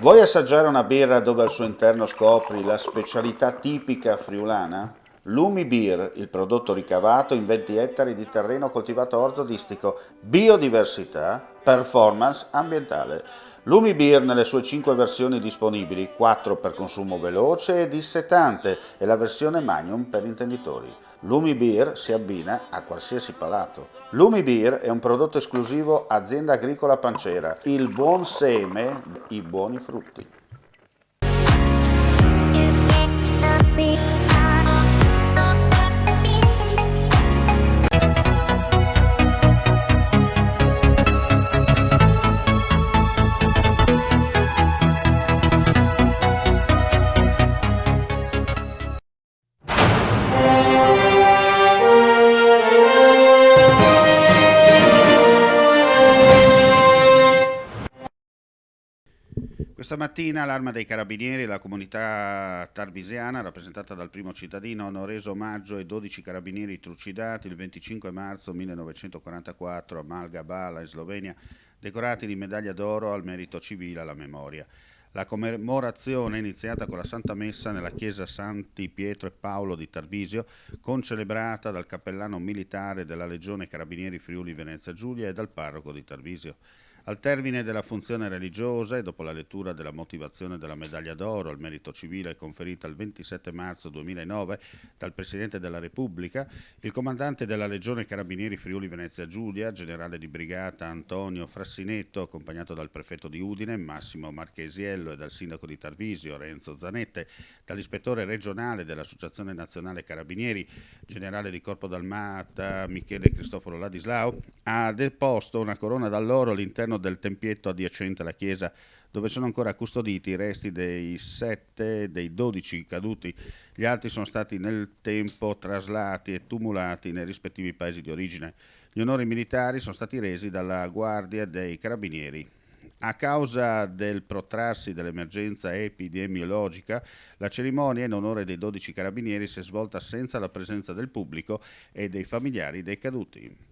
Vuoi assaggiare una birra dove al suo interno scopri la specialità tipica friulana? Lumi Beer, il prodotto ricavato in 20 ettari di terreno coltivato orzodistico, biodiversità, performance ambientale. Lumi Beer nelle sue 5 versioni disponibili, 4 per consumo veloce e dissetante e la versione Magnum per intenditori. Lumi Beer si abbina a qualsiasi palato. Lumi Beer è un prodotto esclusivo Azienda Agricola Pancera, il buon seme, i buoni frutti. Questa mattina l'Arma dei Carabinieri e la comunità tarvisiana, rappresentata dal primo cittadino, hanno reso omaggio ai 12 carabinieri trucidati il 25 marzo 1944 a Malga Bala, in Slovenia, decorati di medaglia d'oro al merito civile alla memoria. La commemorazione è iniziata con la Santa Messa nella chiesa Santi Pietro e Paolo di Tarvisio, concelebrata dal cappellano militare della Legione Carabinieri Friuli Venezia Giulia e dal parroco di Tarvisio. Al termine della funzione religiosa e dopo la lettura della motivazione della medaglia d'oro al merito civile conferita il 27 marzo 2009 dal Presidente della Repubblica, il comandante della Legione Carabinieri Friuli Venezia Giulia, generale di brigata Antonio Frassinetto, accompagnato dal prefetto di Udine Massimo Marchesiello e dal sindaco di Tarvisio Renzo Zanette, dall'ispettore regionale dell'Associazione Nazionale Carabinieri, generale di Corpo d'Armata Michele Cristoforo Ladislau, ha deposto una corona d'alloro all'interno del tempietto adiacente alla chiesa, dove sono ancora custoditi i resti dei 7 dei 12 caduti. Gli altri sono stati nel tempo traslati e tumulati nei rispettivi paesi di origine. Gli onori militari sono stati resi dalla Guardia dei Carabinieri. A causa del protrarsi dell'emergenza epidemiologica, la cerimonia in onore dei 12 carabinieri si è svolta senza la presenza del pubblico e dei familiari dei caduti.